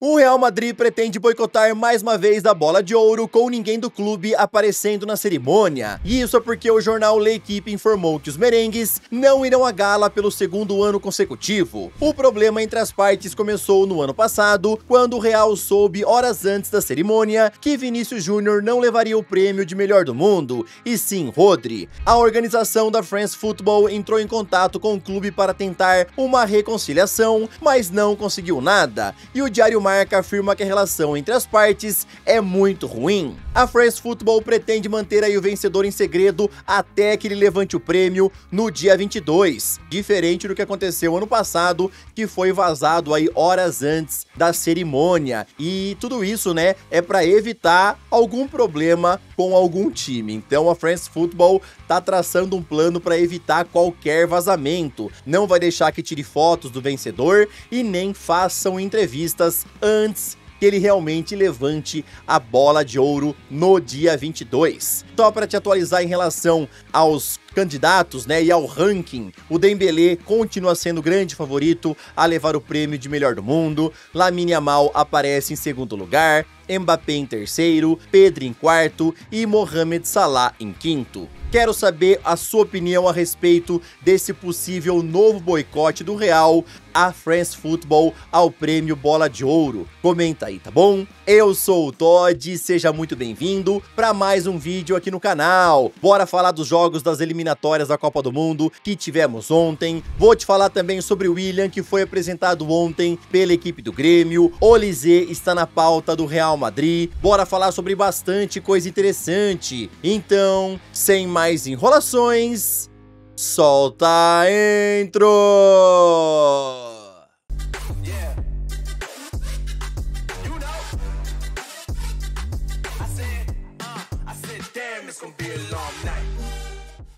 O Real Madrid pretende boicotar mais uma vez a Bola de Ouro, com ninguém do clube aparecendo na cerimônia. E isso é porque o jornal L'Équipe informou que os merengues não irão à gala pelo segundo ano consecutivo. O problema entre as partes começou no ano passado, quando o Real soube horas antes da cerimônia que Vinícius Júnior não levaria o prêmio de melhor do mundo, e sim Rodri. A organização da France Football entrou em contato com o clube para tentar uma reconciliação, mas não conseguiu nada, e o Diário Marca afirma que a relação entre as partes é muito ruim. A France Football pretende manter aí o vencedor em segredo até que ele levante o prêmio no dia 22, diferente do que aconteceu ano passado, que foi vazado aí horas antes da cerimônia. E tudo isso, né, é para evitar algum problema com algum time. Então a France Football tá traçando um plano para evitar qualquer vazamento. Não vai deixar que tire fotos do vencedor e nem façam entrevistas antes que ele realmente levante a Bola de Ouro no dia 22. Só para te atualizar em relação aos candidatos, né, e ao ranking, o Dembélé continua sendo o grande favorito a levar o prêmio de melhor do mundo, Lamine Yamal aparece em segundo lugar, Mbappé em terceiro, Pedri em quarto e Mohamed Salah em quinto. Quero saber a sua opinião a respeito desse possível novo boicote do Real à France Football ao prêmio Bola de Ouro. Comenta aí, tá bom? Eu sou o Todd, seja muito bem-vindo para mais um vídeo aqui no canal. Bora falar dos jogos das eliminatórias da Copa do Mundo que tivemos ontem. Vou te falar também sobre o William, que foi apresentado ontem pela equipe do Grêmio. Olise está na pauta do Real Madrid. Bora falar sobre bastante coisa interessante. Então, sem mais enrolações, solta a intro!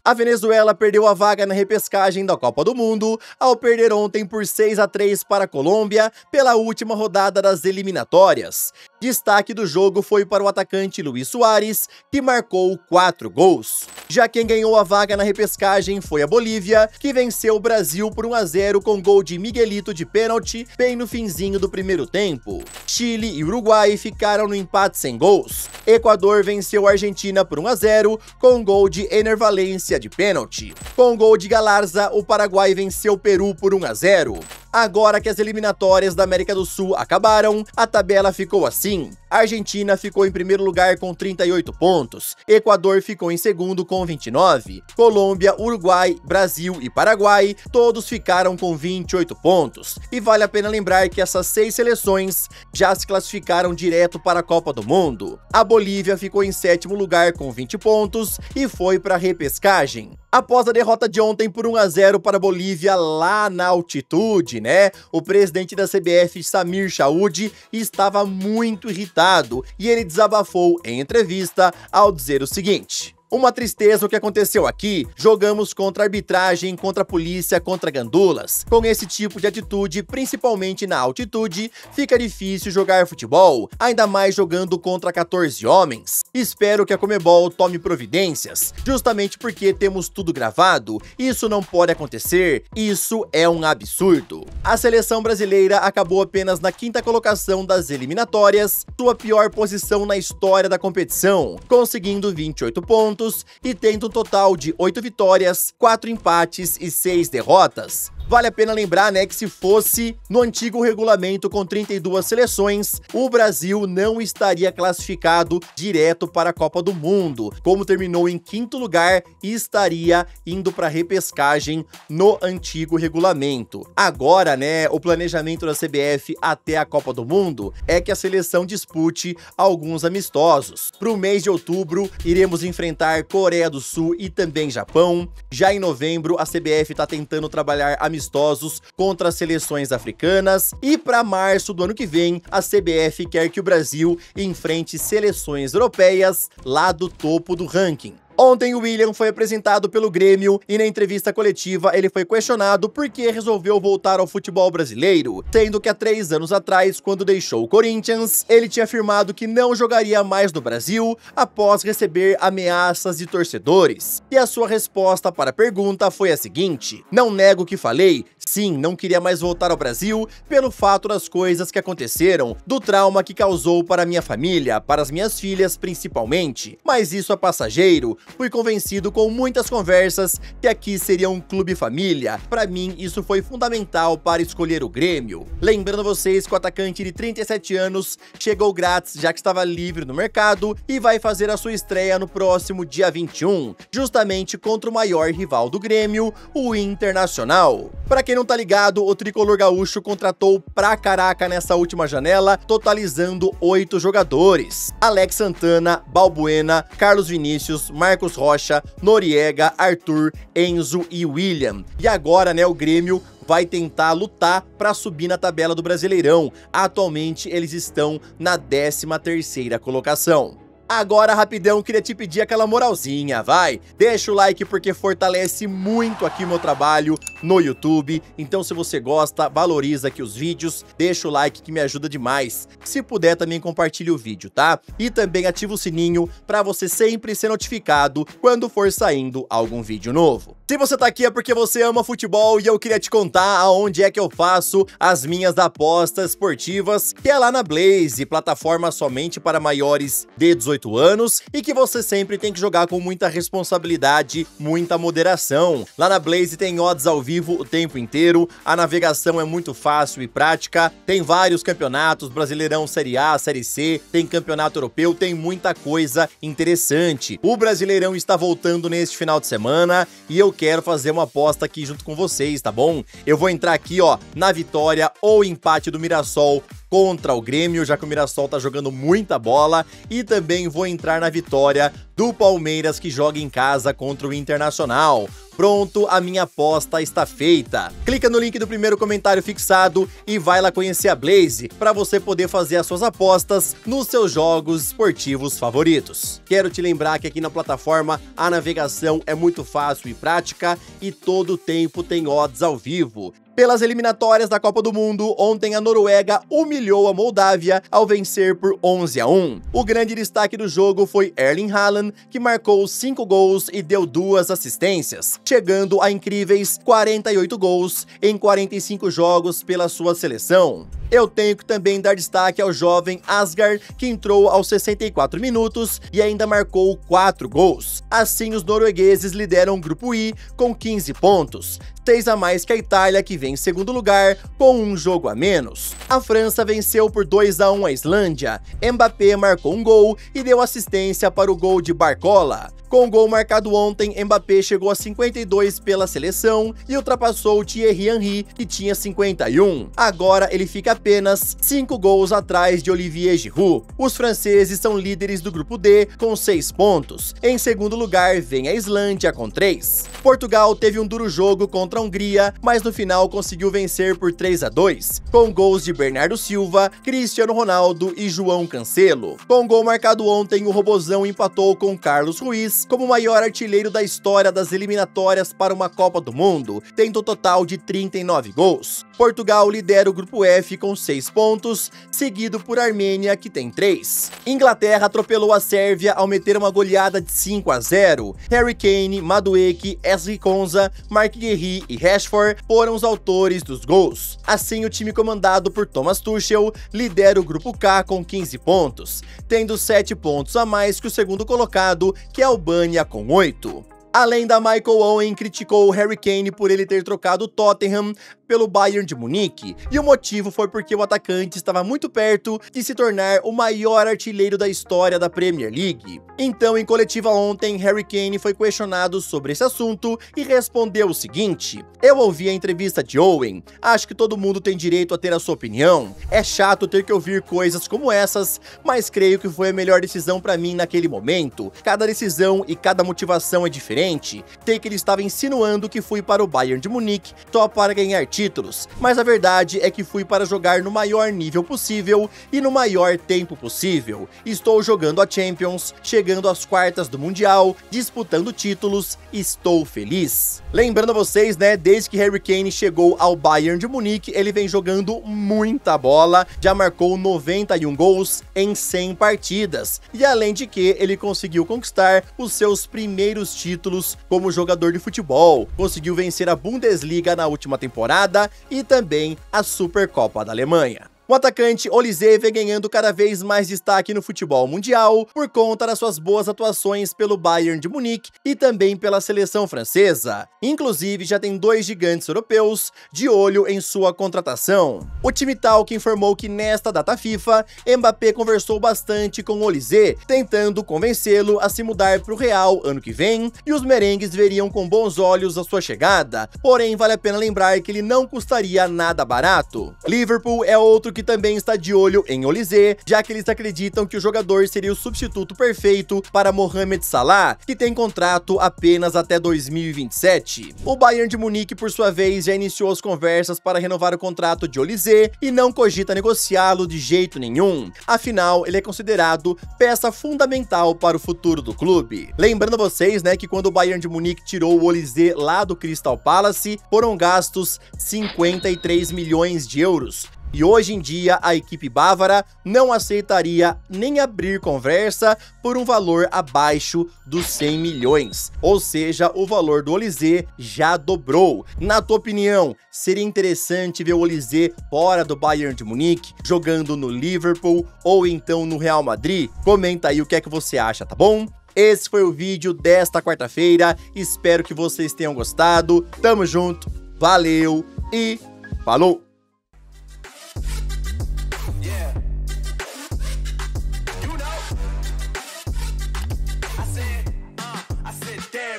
A Venezuela perdeu a vaga na repescagem da Copa do Mundo ao perder ontem por 6-3 para a Colômbia pela última rodada das eliminatórias. Destaque do jogo foi para o atacante Luis Suárez, que marcou 4 gols. Já quem ganhou a vaga na repescagem foi a Bolívia, que venceu o Brasil por 1-0 com gol de Miguelito de pênalti bem no finzinho do primeiro tempo. Chile e Uruguai ficaram no empate sem gols. Equador venceu a Argentina por 1-0 com gol de Ener Valencia de pênalti. Com gol de Galarza, o Paraguai venceu o Peru por 1-0. Agora que as eliminatórias da América do Sul acabaram, a tabela ficou assim. A Argentina ficou em primeiro lugar com 38 pontos, Equador ficou em segundo com 29, Colômbia, Uruguai, Brasil e Paraguai todos ficaram com 28 pontos. E vale a pena lembrar que essas 6 seleções já se classificaram direto para a Copa do Mundo. A Bolívia ficou em sétimo lugar com 20 pontos e foi para a repescagem. Após a derrota de ontem por 1-0 para a Bolívia lá na altitude, né? O presidente da CBF, Samir Chaoud, estava muito irritado e ele desabafou em entrevista ao dizer o seguinte: uma tristeza o que aconteceu aqui, jogamos contra a arbitragem, contra a polícia, contra gandulas. Com esse tipo de atitude, principalmente na altitude, fica difícil jogar futebol, ainda mais jogando contra 14 homens. Espero que a Conmebol tome providências, justamente porque temos tudo gravado, isso não pode acontecer, isso é um absurdo. A seleção brasileira acabou apenas na 5ª colocação das eliminatórias, sua pior posição na história da competição, conseguindo 28 pontos, e tendo um total de 8 vitórias, 4 empates e 6 derrotas. Vale a pena lembrar, né, que se fosse no antigo regulamento com 32 seleções, o Brasil não estaria classificado direto para a Copa do Mundo, como terminou em 5º lugar e estaria indo para a repescagem no antigo regulamento. Agora, né, o planejamento da CBF até a Copa do Mundo é que a seleção dispute alguns amistosos. Para o mês de outubro, iremos enfrentar Coreia do Sul e também Japão. Já em novembro, a CBF está tentando trabalhar amistosos contra as seleções africanas, e para março do ano que vem, a CBF quer que o Brasil enfrente seleções europeias lá do topo do ranking. Ontem o William foi apresentado pelo Grêmio e na entrevista coletiva ele foi questionado por que resolveu voltar ao futebol brasileiro, sendo que há 3 anos atrás, quando deixou o Corinthians, ele tinha afirmado que não jogaria mais no Brasil após receber ameaças de torcedores. E a sua resposta para a pergunta foi a seguinte: "Não nego que falei, sim, não queria mais voltar ao Brasil pelo fato das coisas que aconteceram, do trauma que causou para minha família, para as minhas filhas principalmente, mas isso é passageiro. Fui convencido com muitas conversas que aqui seria um clube família. Para mim, isso foi fundamental para escolher o Grêmio." Lembrando vocês que o atacante de 37 anos chegou grátis, já que estava livre no mercado, e vai fazer a sua estreia no próximo dia 21, justamente contra o maior rival do Grêmio, o Internacional. Para quem não tá ligado, o tricolor gaúcho contratou pra caraca nessa última janela, totalizando 8 jogadores: Alex Santana, Balbuena, Carlos Vinícius, Marcos Rocha, Noriega, Arthur, Enzo e William. E agora, né, o Grêmio vai tentar lutar para subir na tabela do Brasileirão. Atualmente eles estão na 13ª colocação. Agora, rapidão, queria te pedir aquela moralzinha, vai? Deixa o like porque fortalece muito aqui o meu trabalho no YouTube. Então, se você gosta, valoriza aqui os vídeos, deixa o like que me ajuda demais. Se puder, também compartilhe o vídeo, tá? E também ativa o sininho para você sempre ser notificado quando for saindo algum vídeo novo. Se você tá aqui é porque você ama futebol e eu queria te contar aonde é que eu faço as minhas apostas esportivas, que é lá na Blaze, plataforma somente para maiores de 18 anos e que você sempre tem que jogar com muita responsabilidade, muita moderação. Lá na Blaze tem odds ao vivo o tempo inteiro, a navegação é muito fácil e prática, tem vários campeonatos, Brasileirão, Série A, Série C, tem campeonato europeu, tem muita coisa interessante. O Brasileirão está voltando neste final de semana e eu quero fazer uma aposta aqui junto com vocês, tá bom? Eu vou entrar aqui, ó, na vitória ou empate do Mirassol contra o Grêmio, já que o Mirassol tá jogando muita bola, e também vou entrar na vitória do Palmeiras, que joga em casa contra o Internacional. Pronto, a minha aposta está feita. Clica no link do primeiro comentário fixado e vai lá conhecer a Blaze para você poder fazer as suas apostas nos seus jogos esportivos favoritos. Quero te lembrar que aqui na plataforma a navegação é muito fácil e prática e todo o tempo tem odds ao vivo. Pelas eliminatórias da Copa do Mundo, ontem a Noruega humilhou a Moldávia ao vencer por 11-1. O grande destaque do jogo foi Erling Haaland, que marcou 5 gols e deu 2 assistências, chegando a incríveis 48 gols em 45 jogos pela sua seleção. Eu tenho que também dar destaque ao jovem Asgard, que entrou aos 64 minutos e ainda marcou 4 gols. Assim, os noruegueses lideram o grupo I com 15 pontos, 6 a mais que a Itália, que vem em segundo lugar com 1 jogo a menos. A França venceu por 2-1 a Islândia. Mbappé marcou 1 gol e deu assistência para o gol de Barcola. Com o gol marcado ontem, Mbappé chegou a 52 pela seleção e ultrapassou Thierry Henry, que tinha 51. Agora ele fica apenas 5 gols atrás de Olivier Giroud. Os franceses são líderes do grupo D com 6 pontos. Em segundo lugar vem a Islândia com 3. Portugal teve um duro jogo contra a Hungria, mas no final conseguiu vencer por 3-2, com gols de Bernardo Silva, Cristiano Ronaldo e João Cancelo. Com o gol marcado ontem, o Robozão empatou com Carlos Ruiz como o maior artilheiro da história das eliminatórias para uma Copa do Mundo, tendo um total de 39 gols. Portugal lidera o grupo F com 6 pontos, seguido por Armênia, que tem 3. Inglaterra atropelou a Sérvia ao meter uma goleada de 5-0. Harry Kane, Madueke, Ezri Konsa, Mark Guéhi e Rashford foram os autores dos gols. Assim, o time comandado por Thomas Tuchel lidera o grupo K com 15 pontos, tendo 7 pontos a mais que o segundo colocado, que é a Albânia, com 8. Além da Michael Owen, criticou o Harry Kane por ele ter trocado o Tottenham pelo Bayern de Munique, e o motivo foi porque o atacante estava muito perto de se tornar o maior artilheiro da história da Premier League. Então, em coletiva ontem, Harry Kane foi questionado sobre esse assunto e respondeu o seguinte: "Eu ouvi a entrevista de Owen, acho que todo mundo tem direito a ter a sua opinião, é chato ter que ouvir coisas como essas, mas creio que foi a melhor decisão para mim naquele momento. Cada decisão e cada motivação é diferente. Sei que ele estava insinuando que fui para o Bayern de Munique só para ganhar títulos, mas a verdade é que fui para jogar no maior nível possível e no maior tempo possível. Estou jogando a Champions, chegando às quartas do Mundial, disputando títulos, estou feliz. Lembrando a vocês, né, desde que Harry Kane chegou ao Bayern de Munique, ele vem jogando muita bola, já marcou 91 gols em 100 partidas, e além de que ele conseguiu conquistar os seus primeiros títulos como jogador de futebol, conseguiu vencer a Bundesliga na última temporada e também a Supercopa da Alemanha. O atacante Olise vem ganhando cada vez mais destaque no futebol mundial por conta das suas boas atuações pelo Bayern de Munique e também pela seleção francesa. Inclusive, já tem 2 gigantes europeus de olho em sua contratação. O time Talk informou que nesta data FIFA, Mbappé conversou bastante com Olise, tentando convencê-lo a se mudar para o Real ano que vem, e os merengues veriam com bons olhos a sua chegada, porém vale a pena lembrar que ele não custaria nada barato. Liverpool é outro que também está de olho em Olise, já que eles acreditam que o jogador seria o substituto perfeito para Mohamed Salah, que tem contrato apenas até 2027. O Bayern de Munique, por sua vez, já iniciou as conversas para renovar o contrato de Olise e não cogita negociá-lo de jeito nenhum. Afinal, ele é considerado peça fundamental para o futuro do clube. Lembrando a vocês, né, que quando o Bayern de Munique tirou o Olise lá do Crystal Palace, foram gastos 53 milhões de euros. E hoje em dia a equipe bávara não aceitaria nem abrir conversa por um valor abaixo dos 100 milhões. Ou seja, o valor do Olise já dobrou. Na tua opinião, seria interessante ver o Olise fora do Bayern de Munique, jogando no Liverpool ou então no Real Madrid? Comenta aí o que é que você acha, tá bom? Esse foi o vídeo desta quarta-feira, espero que vocês tenham gostado. Tamo junto, valeu e falou!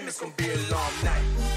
It's gonna be a long night.